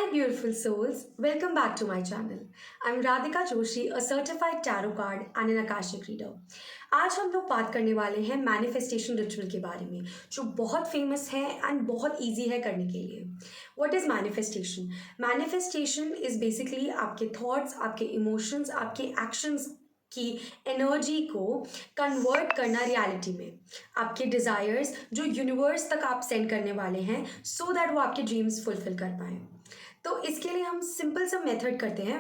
Hi, beautiful souls. Welcome back to my channel. I'm Radhika Joshi, a certified tarot card and an Akashic reader. आज हम लोग बात करने वाले हैं मैनिफेस्टेशन रिचुअल के बारे में जो बहुत फेमस है एंड बहुत इजी है करने के लिए. What is manifestation? Manifestation is basically आपके थॉट्स, आपके इमोशंस, आपके एक्शंस की एनर्जी को कन्वर्ट करना रियलिटी में. आपके डिज़ायर्स जो यूनिवर्स तक आप सेंड करने वाले हैं सो दैट वो आपके ड्रीम्स फुलफिल कर पाएँ. तो इसके लिए हम सिंपल सा मेथड करते हैं.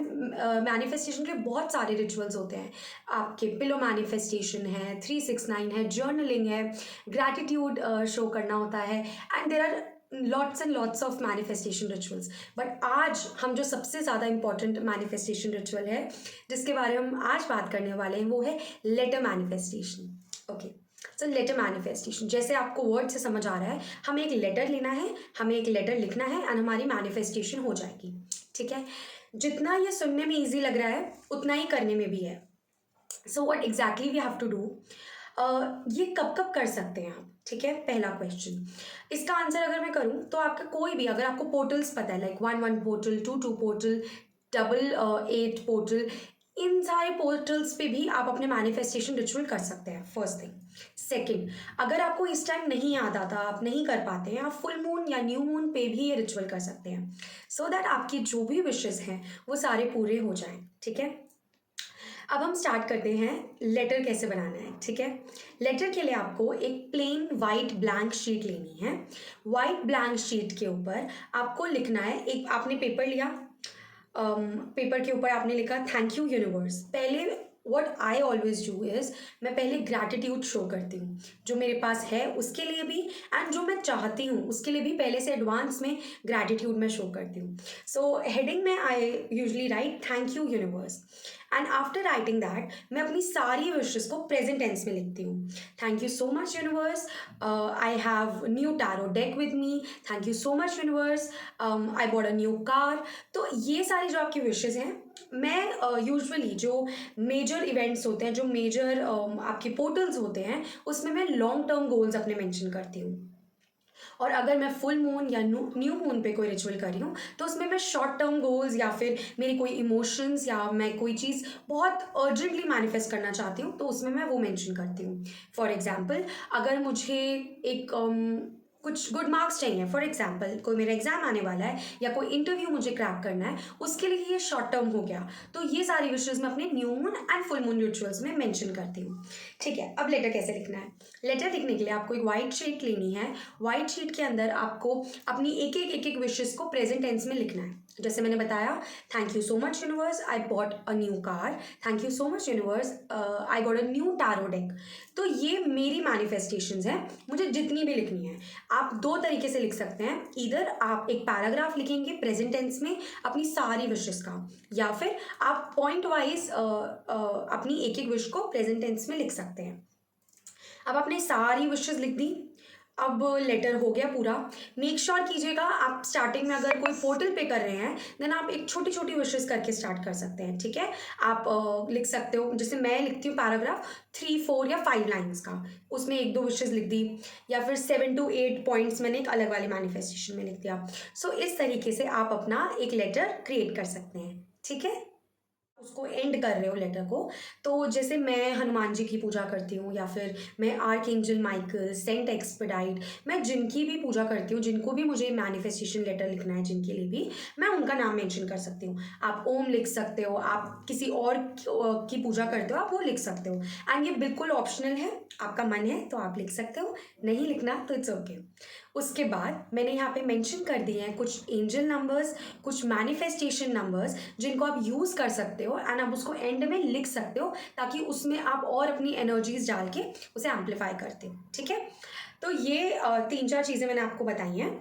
मैनिफेस्टेशन के बहुत सारे रिचुअल्स होते हैं. आपके पिलो मैनिफेस्टेशन है, 369 है, जर्नलिंग है, ग्रैटिट्यूड शो करना होता है and there are lots and lots of manifestation rituals. But आज हम जो सबसे ज़्यादा इंपॉर्टेंट मैनिफेस्टेशन रिचुअल है जिसके बारे में हम आज बात करने वाले हैं वो है लेटर मैनिफेस्टेशन. ओके, सो लेटर मैनिफेस्टेशन जैसे आपको वर्ड से समझ आ रहा है, हमें एक लेटर लेना है, हमें एक लेटर लिखना है एंड हमारी मैनिफेस्टेशन हो जाएगी. ठीक है, जितना ये सुनने में इजी लग रहा है उतना ही करने में भी है. So what exactly we have to do, ये कब कब कर सकते हैं आप? ठीक है, पहला क्वेश्चन. इसका आंसर अगर मैं करूँ तो आपका कोई भी, अगर आपको पोर्टल्स पता है लाइक 1 पोर्टल, 2 पोर्टल, 8 पोर्टल, इन सारे पोर्टल्स पे भी आप अपने मैनिफेस्टेशन रिचुअल कर सकते हैं. First thing. सेकंड, अगर आपको इस टाइम नहीं याद आता, आप नहीं कर पाते हैं, आप फुल मून या न्यू मून पे भी ये रिचुअल कर सकते हैं सो दैट आपकी जो भी विशेस हैं वो सारे पूरे हो जाएं. ठीक है, अब हम स्टार्ट करते हैं लेटर कैसे बनाना है. ठीक है, लेटर के लिए आपको एक प्लेन वाइट ब्लैंक शीट लेनी है. वाइट ब्लैंक शीट के ऊपर आपको लिखना है, एक आपने पेपर लिया, पेपर के ऊपर आपने लिखा थैंक यू यूनिवर्स. पहले what I always do is मैं पहले ग्रैटिट्यूड शो करती हूँ जो मेरे पास है उसके लिए भी एंड जो मैं चाहती हूँ उसके लिए भी. पहले से एडवांस में ग्रैटिट्यूड मैं शो करती हूँ. सो हेडिंग में I usually right thank you universe and after writing that मैं अपनी सारी विशेस को प्रेजेंट टेंस में लिखती हूँ. Thank you so much universe, I have new tarot deck with me. Thank you so much universe, I bought a new car. तो ये सारी जो आपकी विशेस हैं मैं यूजुअली जो मेजर इवेंट्स होते हैं, जो मेजर आपके पोर्टल्स होते हैं उसमें मैं लॉन्ग टर्म गोल्स अपने मेंशन करती हूँ. और अगर मैं फुल मून या न्यू मून पे कोई रिचुअल कर रही हूँ तो उसमें मैं शॉर्ट टर्म गोल्स या फिर मेरी कोई इमोशंस या मैं कोई चीज़ बहुत अर्जेंटली मैनिफेस्ट करना चाहती हूँ तो उसमें मैं वो मेंशन करती हूँ. फॉर एग्जांपल, अगर मुझे एक कुछ गुड मार्क्स चाहिए, फॉर एग्जाम्पल कोई मेरा एग्जाम आने वाला है या कोई इंटरव्यू मुझे क्रैक करना है, उसके लिए ये शॉर्ट टर्म हो गया. तो ये सारी विशेज़ मैं अपने new moon and full moon rituals में मेंशन करती हूँ. ठीक है, अब लेटर कैसे लिखना है. लेटर लिखने के लिए आपको एक वाइट शीट लेनी है. वाइट शीट के अंदर आपको अपनी एक एक विशेस को प्रेजेंट टेंस में लिखना है. जैसे मैंने बताया, thank you so much universe, I bought a new car. Thank you so much universe, I got a new tarot deck. तो ये मेरी मैनिफेस्टेशंस हैं, मुझे जितनी भी लिखनी है. आप दो तरीके से लिख सकते हैं. इधर आप एक पैराग्राफ लिखेंगे प्रेजेंट टेंस में अपनी सारी विशेस का, या फिर आप पॉइंट वाइज अपनी एक एक विश को प्रेजेंट टेंस में लिख सकते हैं. अब आपने सारी विशेस लिख दी, अब लेटर हो गया पूरा. मेक श्योर कीजिएगा आप स्टार्टिंग में अगर कोई पोर्टल पे कर रहे हैं देन आप एक छोटी छोटी विशेस करके स्टार्ट कर सकते हैं. ठीक है, आप लिख सकते हो, जैसे मैं लिखती हूँ पैराग्राफ 3, 4 या 5 लाइन्स का, उसमें 1-2 विशेस लिख दी, या फिर 7 to 8 पॉइंट्स मैंने एक अलग वाले मैनिफेस्टेशन में लिख दिया. सो इस तरीके से आप अपना एक लेटर क्रिएट कर सकते हैं. ठीक है, उसको एंड कर रहे हो लेटर को. तो जैसे मैं हनुमान जी की पूजा करती हूँ या फिर मैं archangel Michael, Saint Expedite, मैं जिनकी भी पूजा करती हूँ, जिनको भी मुझे मैनिफेस्टेशन लेटर लिखना है जिनके लिए भी, मैं उनका नाम मेंशन कर सकती हूँ. आप ओम लिख सकते हो, आप किसी और की पूजा करते हो आप वो लिख सकते हो. एंड ये बिल्कुल ऑप्शनल है, आपका मन है तो आप लिख सकते हो, नहीं लिखना तो इट्स ओके. उसके बाद मैंने यहाँ पे मेंशन कर दिए हैं कुछ एंजल नंबर्स, कुछ मैनिफेस्टेशन नंबर्स जिनको आप यूज़ कर सकते हो एंड आप उसको एंड में लिख सकते हो ताकि उसमें आप और अपनी एनर्जीज डाल के उसे एम्पलीफाई करते हो. ठीक है, तो ये 3-4 चीज़ें मैंने आपको बताई हैं.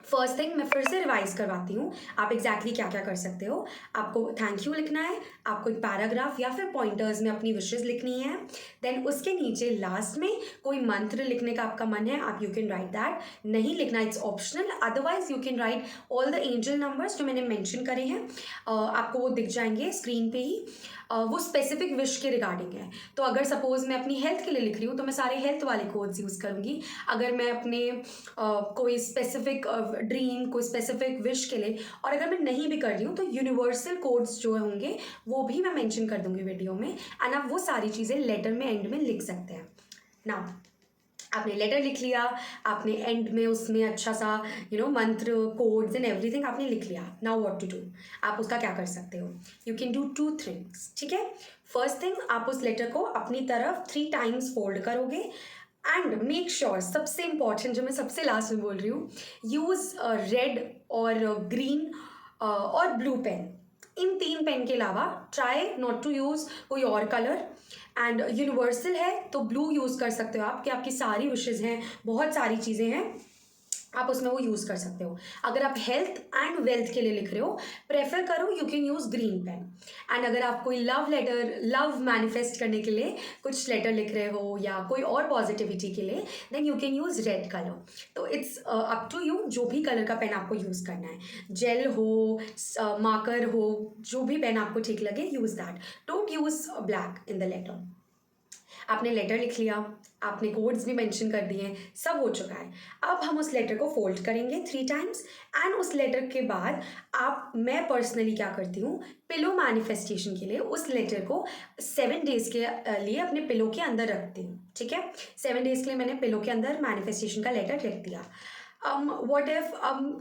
फर्स्ट थिंग मैं फिर से रिवाइज करवाती हूँ आप एग्जैक्टली क्या क्या कर सकते हो. आपको थैंक यू लिखना है, आपको एक पैराग्राफ या फिर पॉइंटर्स में अपनी विशेस लिखनी है. देन उसके नीचे लास्ट में कोई मंत्र लिखने का आपका मन है, आप यू कैन राइट दैट. नहीं लिखना it's optional, otherwise you can write all the angel numbers जो मैंने मेंशन करे हैं. आपको वो दिख जाएंगे स्क्रीन पे ही. वो स्पेसिफिक विश के रिगार्डिंग है. तो अगर सपोज मैं अपनी हेल्थ के लिए लिख रही हूँ तो मैं सारे हेल्थ वाले कोड्स यूज़ करूँगी. अगर मैं अपने कोई स्पेसिफिक ड्रीम, कोई स्पेसिफिक विश के लिए, और अगर मैं नहीं भी कर रही हूँ तो यूनिवर्सल कोड्स जो होंगे वो भी मैं मेंशन कर दूंगी वीडियो में, एंड आप वो सारी चीज़ें लेटर में एंड में लिख सकते हैं ना। आपने लेटर लिख लिया, आपने एंड में उसमें अच्छा सा मंत्र, कोड्स एंड एवरीथिंग आपने लिख लिया। नाउ व्हाट टू डू, आप उसका क्या कर सकते हो, यू कैन डू 2 थिंग्स, ठीक है। फर्स्ट थिंग, आप उस लेटर को अपनी तरफ 3 टाइम्स फोल्ड करोगे, एंड मेक श्योर, सबसे इंपॉर्टेंट जो मैं सबसे लास्ट में बोल रही हूँ, यूज़ रेड और ग्रीन और ब्लू पेन। इन 3 पेन के अलावा ट्राई नॉट टू यूज़ कोई और कलर। एंड यूनिवर्सल है तो ब्लू यूज़ कर सकते हो आप, कि आपकी सारी विशेज़ हैं, बहुत सारी चीज़ें हैं, आप उसमें वो यूज़ कर सकते हो। अगर आप हेल्थ एंड वेल्थ के लिए लिख रहे हो, प्रेफर करो you can use green pen. And अगर आप कोई लव लेटर, लव मैनिफेस्ट करने के लिए कुछ लेटर लिख रहे हो या कोई और पॉजिटिविटी के लिए, then you can use red colour. तो इट्स अप टू यू, जो भी कलर का पेन आपको यूज़ करना है, जेल हो, मार्कर हो, जो भी पेन आपको ठीक लगे, use that. Don't use black in the letter. आपने लेटर लिख लिया, आपने कोड्स भी मेंशन कर दिए, सब हो चुका है। अब हम उस लेटर को फोल्ड करेंगे 3 टाइम्स, एंड उस लेटर के बाद मैं पर्सनली क्या करती हूँ, पिलो मैनिफेस्टेशन के लिए उस लेटर को 7 डेज के लिए अपने पिलो के अंदर रखती हूँ, ठीक है। 7 डेज के लिए मैंने पिलो के अंदर मैनिफेस्टेशन का लेटर रख दिया। व्हाट इफ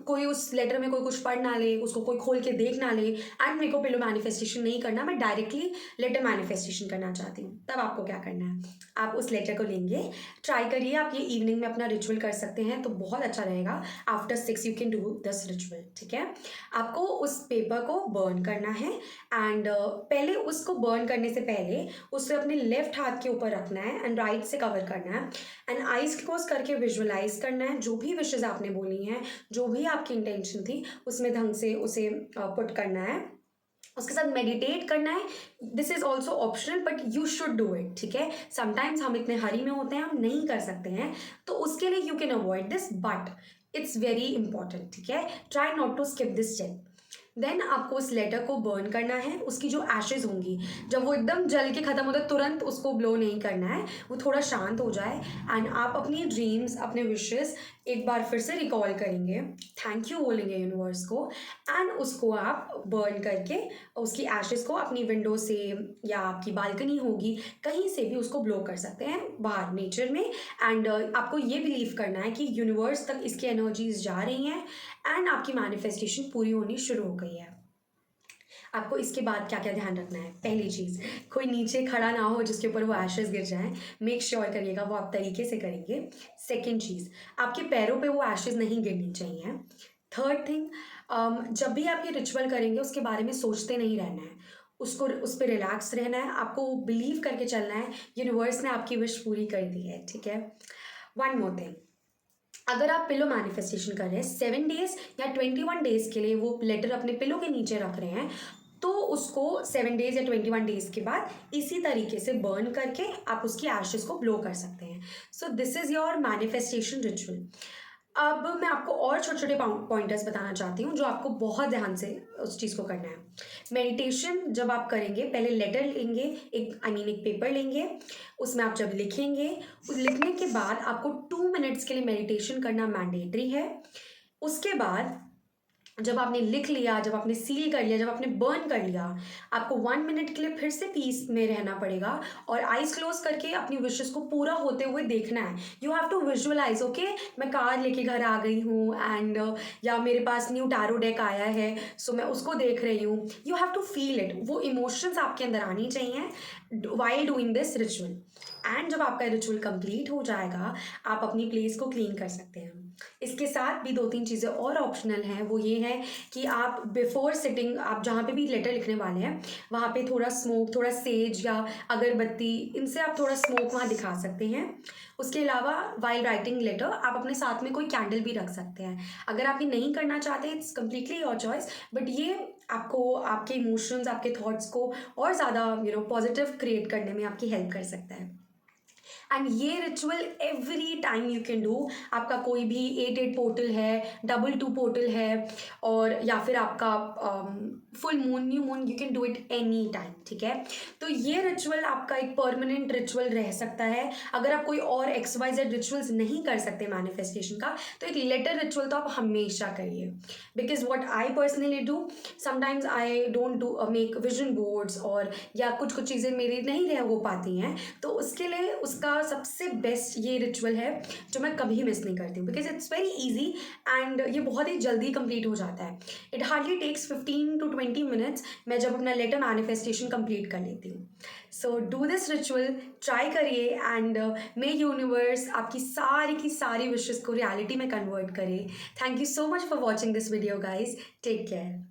कोई उस लेटर में कोई कुछ पढ़ ना ले, उसको कोई खोल के देख ना ले, एंड मेरे को पिलो मैनिफेस्टेशन नहीं करना, मैं डायरेक्टली लेटर मैनिफेस्टेशन करना चाहती हूँ, तब आपको क्या करना है, आप उस लेटर को लेंगे, ट्राई करिए, आप ये इवनिंग में अपना रिचुअल कर सकते हैं तो बहुत अच्छा रहेगा। After 6 you can do this ritual, ठीक है। आपको उस पेपर को बर्न करना है, एंड पहले उसको बर्न करने से पहले उसे अपने लेफ्ट हाथ के ऊपर रखना है एंड राइट से कवर करना है, एंड आइज क्लोज करके विजुअलाइज करना है जो भी विशेज़ आपने बोली हैं, जो भी आपकी इंटेंशन थी, उसमें ढंग से उसे पुट करना है, उसके साथ मेडिटेट करना है। This is also optional but you should do it, ठीक है। समटाइम्स हम इतने हरी में होते हैं, हम नहीं कर सकते हैं, तो उसके लिए you can avoid this, but it's very important, ठीक है। Try not to skip this step. Then आपको उस लेटर को बर्न करना है, उसकी जो एशेज होंगी, जब वो एकदम जल के ख़त्म होता है तुरंत उसको ब्लो नहीं करना है, वो थोड़ा शांत हो जाए, एंड आप अपनी ड्रीम्स, अपने विशेस एक बार फिर से रिकॉल करेंगे, थैंक यू बोलेंगे यूनिवर्स को, एंड उसको आप बर्न करके उसकी एशेज को अपनी विंडो से या आपकी बालकनी होगी कहीं से भी उसको ब्लो कर सकते हैं बाहर नेचर में। एंड आपको ये बिलीव करना है कि यूनिवर्स तक इसकी एनर्जीज जा रही हैं, एंड आपकी मैनिफेस्टेशन पूरी होनी शुरू हो गई है। आपको इसके बाद क्या क्या ध्यान रखना है, पहली चीज़, कोई नीचे खड़ा ना हो जिसके ऊपर वो एशेस गिर जाएं, मेक श्योर करिएगा वो आप तरीके से करेंगे। सेकेंड चीज़, आपके पैरों पे वो एशेस नहीं गिरनी चाहिए। थर्ड थिंग, जब भी आप ये रिचुअल करेंगे उसके बारे में सोचते नहीं रहना है, उसको उस पर रिलैक्स रहना है, आपको बिलीव करके चलना है यूनिवर्स ने आपकी विश पूरी कर दी है, ठीक है। वन मोर थिंग, अगर आप पिलो मैनिफेस्टेशन कर रहे हैं 7 डेज या 21 डेज के लिए वो लेटर अपने पिलो के नीचे रख रहे हैं, तो उसको 7 डेज या 21 डेज के बाद इसी तरीके से बर्न करके आप उसकी एशेस को ब्लो कर सकते हैं। So this is your manifestation ritual. अब मैं आपको और छोटे छोटे पॉइंटर्स बताना चाहती हूँ जो आपको बहुत ध्यान से उस चीज़ को करना है। मेडिटेशन जब आप करेंगे, पहले लेटर लेंगे, एक एक पेपर लेंगे, उसमें आप जब लिखेंगे, उस लिखने के बाद आपको 2 मिनट्स के लिए मेडिटेशन करना मैंडेटरी है। उसके बाद जब आपने लिख लिया, जब आपने सील कर लिया, जब आपने बर्न कर लिया, आपको 1 मिनट के लिए फिर से पीस में रहना पड़ेगा और आइज क्लोज करके अपनी विशेस को पूरा होते हुए देखना है। You have to visualise, okay, मैं कार लेके घर आ गई हूँ एंड या मेरे पास न्यू टैरो डेक आया है, सो मैं उसको देख रही हूँ। You have to feel it, वो इमोशंस आपके अंदर आनी चाहिए while doing this ritual. And जब आपका रिचुअल कंप्लीट हो जाएगा, आप अपनी प्लेस को क्लीन कर सकते हैं। इसके साथ भी 2-3 चीज़ें और ऑप्शनल हैं, वो ये है कि आप बिफोर सिटिंग, आप जहाँ पे भी लेटर लिखने वाले हैं वहाँ पे थोड़ा स्मोक, थोड़ा सेज या अगरबत्ती, इनसे आप थोड़ा स्मोक वहाँ दिखा सकते हैं। उसके अलावा वाइल राइटिंग लेटर आप अपने साथ में कोई कैंडल भी रख सकते हैं। अगर आप ये नहीं करना चाहते, it's completely your choice, but ये आपको आपके इमोशंस, आपके थॉट्स को और ज़्यादा पॉजिटिव क्रिएट करने में आपकी हेल्प कर सकता है। एंड ये ritual every time you can do. आपका कोई भी 88 पोर्टल है, 22 पोर्टल है, और या फिर आपका full moon, new moon, you can do it any time, ठीक है। तो ये रिचुअल आपका एक परमानेंट रिचुअल रह सकता है। अगर आप कोई और XYZ रिचुअल्स नहीं कर सकते मैनिफेस्टेशन का, तो एक लेटर रिचुअल तो आप हमेशा करिए। Because what I personally do, sometimes I don't do make vision boards, और या कुछ कुछ चीज़ें मेरी नहीं रह हो पाती हैं, तो उसके लिए उसका सबसे बेस्ट ये रिचुअल है जो मैं कभी मिस नहीं करती हूँ, because it's very easy and ये बहुत ही जल्दी कंप्लीट हो जाता है। It hardly takes 15 to 20 minutes, मैं जब अपना लेटर मैनिफेस्टेशन कंप्लीट कर लेती हूँ। So do this ritual, try करिए, एंड मे यूनिवर्स आपकी सारी की सारी विशेस को रियलिटी में कन्वर्ट करे। Thank you so much for watching this video guys, take care.